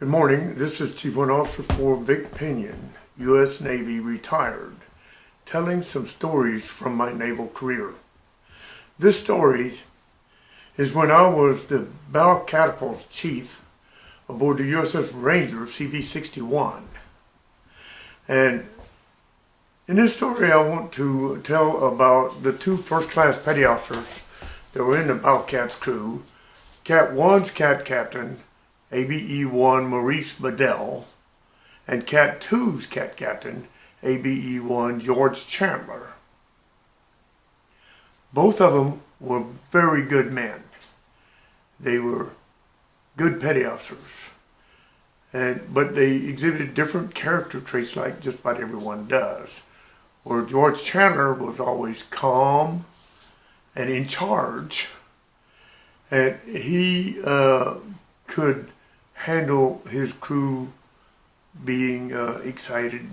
Good morning. This is Chief Warrant Officer for Victor Pinion, U.S. Navy, retired, telling some stories from my naval career. This story is when I was the bow catapult chief aboard the USS Ranger CV-61. And in this story, I want to tell about the two first-class petty officers that were in the bow cat's crew. Cat 1's cat captain, ABE-1 Maurice Bedel, and Cat 2's cat captain, ABE-1 George Chandler. Both of them were very good men. They were good petty officers, but they exhibited different character traits like just about everyone does. Where George Chandler was always calm and in charge, and he could handle his crew being excited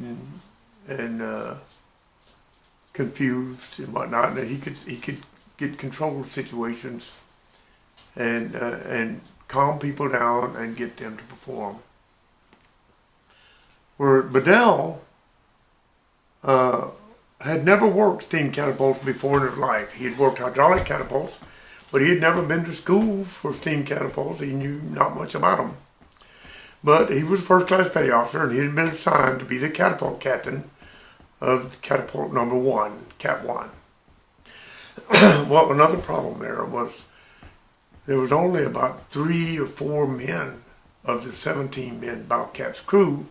and confused and whatnot, and he could get control of situations and calm people down and get them to perform. Where Bedel had never worked steam catapults before in his life. He had worked hydraulic catapults, but he had never been to school for steam catapults. He knew not much about them. But he was a first-class petty officer, and he had been assigned to be the catapult captain of catapult number 1, Cat 1. Well, another problem there was only about 3 or 4 men of the 17-men Bobcat's crew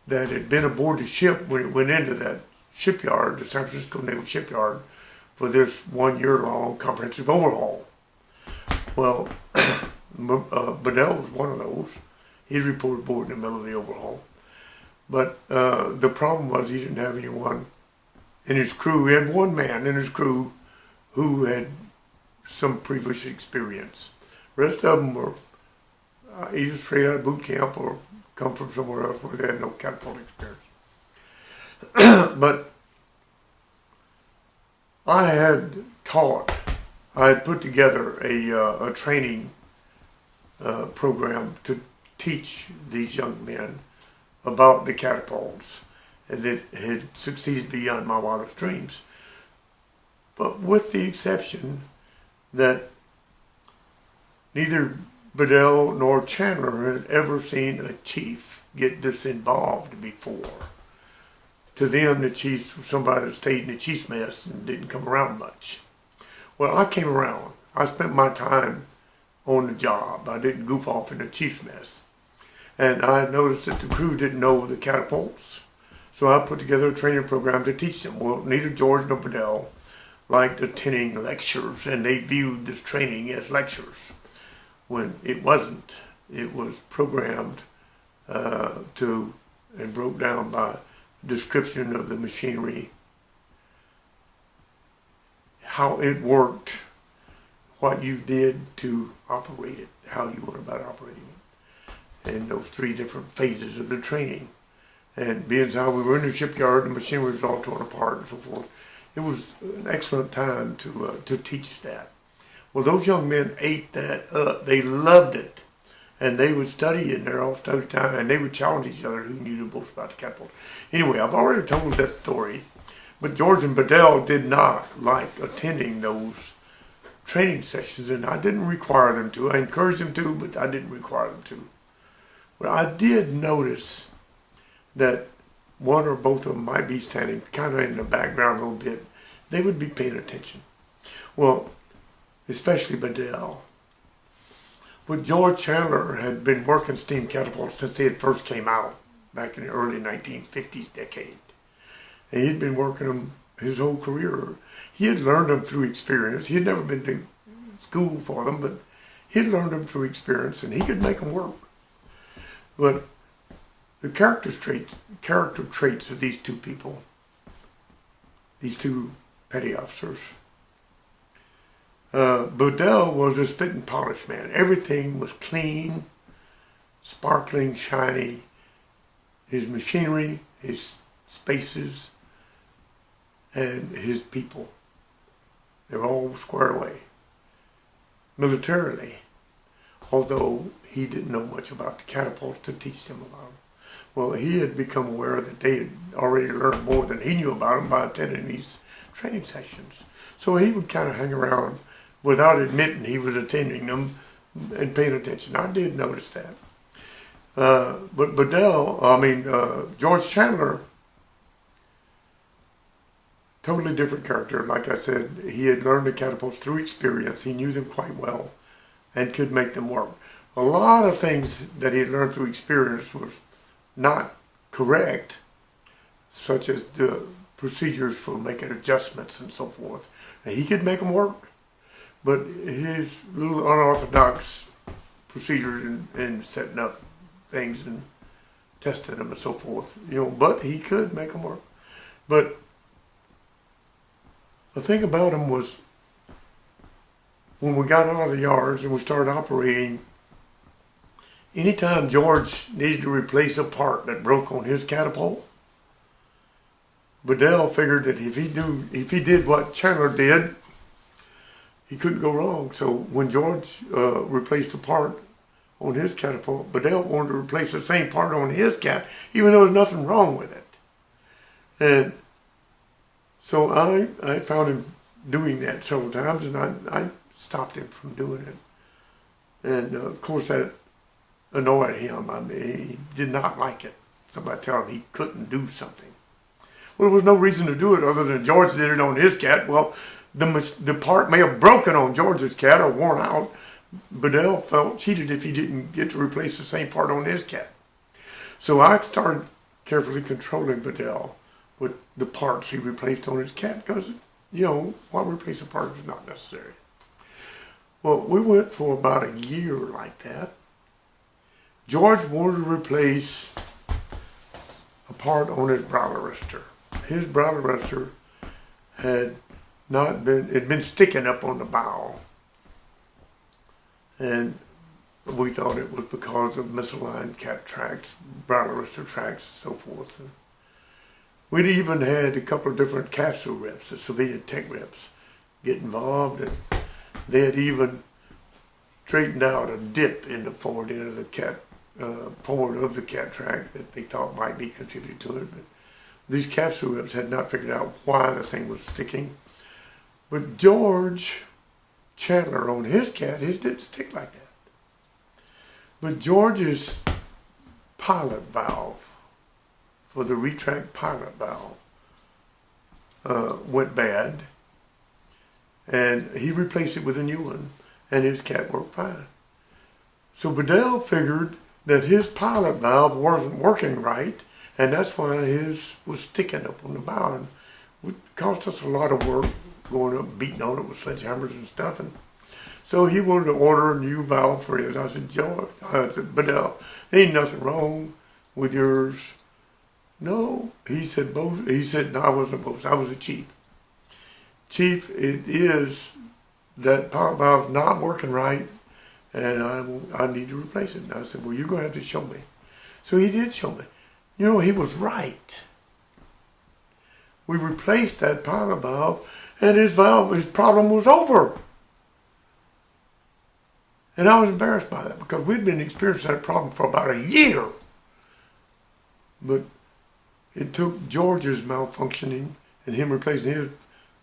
that had been aboard the ship when it went into that shipyard, the San Francisco Naval Shipyard, for this 1-year-long comprehensive overhaul. Well, Bedel was one of those. He reported aboard in the middle of the overhaul. But the problem was he didn't have anyone in his crew. He had one man in his crew who had some previous experience. The rest of them were either straight out of boot camp or come from somewhere else where they had no catapult experience. But I had put together a training program to teach these young men about the catapults that had succeeded beyond my wildest dreams. But with the exception that neither Bedel nor Chandler had ever seen a chief get this involved before. To them, the chief was somebody that stayed in the chief's mess and didn't come around much. Well, I came around. I spent my time on the job. I didn't goof off in the chief's mess. And I noticed that the crew didn't know the catapults. So I put together a training program to teach them. Well, neither George nor Bedel liked attending lectures, and they viewed this training as lectures, when it wasn't. It was programmed and broke down by description of the machinery, how it worked, what you did to operate it, how you went about operating it, and those 3 different phases of the training. And being as how we were in the shipyard, the machinery was all torn apart and so forth, it was an excellent time to teach that. Well, those young men ate that up. They loved it. And they would study in there all the time, and they would challenge each other who knew the most about the catapult. Anyway, I've already told that story, but George and Bedel did not like attending those training sessions, and I didn't require them to. I encouraged them to, but I didn't require them to. But I did notice that one or both of them might be standing kind of in the background a little bit. They would be paying attention. Well, especially Bedel. But George Chandler had been working steam catapults since they had first came out back in the early 1950s decade. And he'd been working them his whole career. He had learned them through experience. He had never been to school for them, but he had learned them through experience, and he could make them work. But the character traits of these two people, these two petty officers, Bedel was a spit and polish man. Everything was clean, sparkling, shiny. His machinery, his spaces, and his people. They were all squared away. Militarily, although he didn't know much about the catapults to teach them about them. Well, he had become aware that they had already learned more than he knew about them by attending these training sessions. So he would kind of hang around without admitting he was attending them and paying attention. I did notice that. But George Chandler, totally different character. Like I said, he had learned the catapults through experience. He knew them quite well and could make them work. A lot of things that he had learned through experience was not correct, such as the procedures for making adjustments and so forth. And he could make them work, but his little unorthodox procedures in setting up things and testing them and so forth, but he could make them work. But the thing about him was, when we got out of the yards and we started operating, anytime George needed to replace a part that broke on his catapult, Bedel figured that if he did what Chandler did, he couldn't go wrong. So when George replaced a part on his catapult, Bedel wanted to replace the same part on his cat, even though there's nothing wrong with it. And so I found him doing that several times, and I stopped him from doing it. And of course that annoyed him. I mean, he did not like it. Somebody tell him he couldn't do something. Well, there was no reason to do it other than George did it on his cat. Well, the part may have broken on George's cat or worn out. Bedel felt cheated if he didn't get to replace the same part on his cat. So I started carefully controlling Bedel with the parts he replaced on his cat, because, why replace a part is not necessary. Well, we went for about a year like that. George wanted to replace a part on his bow arrestor. His bow arrestor had been sticking up on the bow. And we thought it was because of misaligned cat tracks, bow arrestor tracks, so forth. And we'd even had a couple of different capsule reps, the civilian tech reps, get involved, and they had even straightened out a dip in the forward end of the cat, forward of the cat track that they thought might be contributing to it. But these capsule reps had not figured out why the thing was sticking. But George Chandler on his cat, his didn't stick like that. But George's pilot valve, for the retract pilot valve, went bad, and he replaced it with a new one, and his cat worked fine. So Bedel figured that his pilot valve wasn't working right, and that's why his was sticking up on the bow. And it cost us a lot of work going up, beating on it with sledgehammers and stuff. And so he wanted to order a new valve for his. I said, Bedel, there ain't nothing wrong with yours. No, he said both. He said, no, I wasn't both. I was a chief. Chief, it is that pilot valve not working right, and I need to replace it. And I said, well, you're going to have to show me. So he did show me. He was right. We replaced that pilot valve, and his problem was over. And I was embarrassed by that, because we'd been experiencing that problem for about a year. But it took George's malfunctioning and him replacing his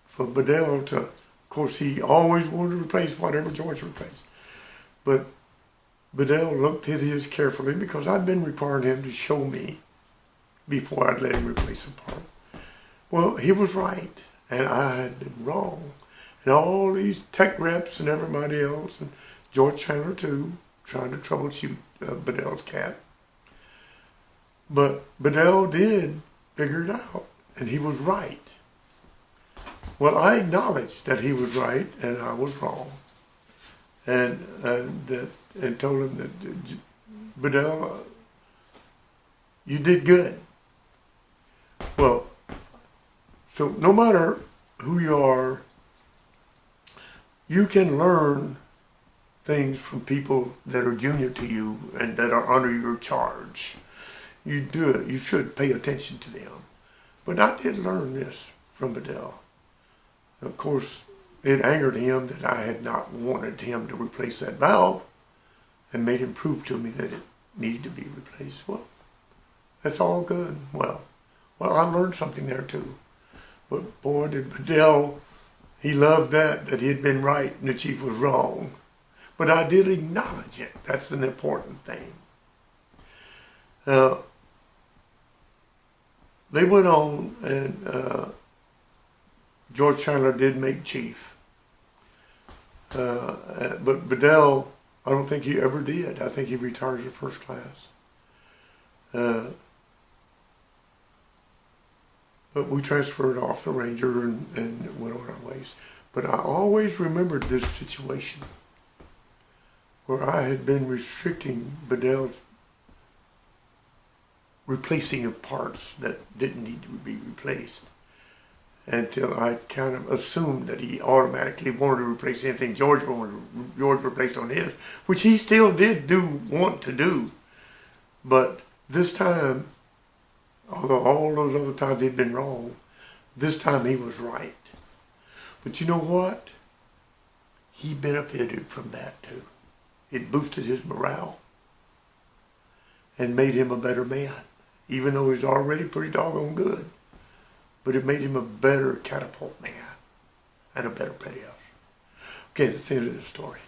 for Bedel to, of course, he always wanted to replace whatever George replaced. But Bedel looked at his carefully, because I'd been requiring him to show me before I'd let him replace a part. Well, he was right, and I had been wrong. And all these tech reps and everybody else, and George Chandler too, trying to troubleshoot Bedel's cat. But Bedel did figure it out, and he was right. Well, I acknowledged that he was right and I was wrong, and told him that, Bedel, you did good. Well, so no matter who you are, you can learn things from people that are junior to you and that are under your charge. You do it. You should pay attention to them. But I did learn this from Bedel. Of course, it angered him that I had not wanted him to replace that valve. and made him prove to me that it needed to be replaced. Well, that's all good. Well, I learned something there too. But boy, did Bedel, he loved that he had been right and the chief was wrong. But I did acknowledge it. That's an important thing. They went on, and George Chandler did make chief. But Bedel, I don't think he ever did. I think he retired as a first class. But we transferred off the Ranger and went on our ways. But I always remembered this situation where I had been restricting Bedel's replacing of parts that didn't need to be replaced until I kind of assumed that he automatically wanted to replace anything George replaced on his, which he still did want to do. But this time, although all those other times he'd been wrong, this time he was right. But you know what? He benefited from that too. It boosted his morale and made him a better man, even though he was already pretty doggone good. But it made him a better catapult man and a better petty officer. Okay, that's the end of the story.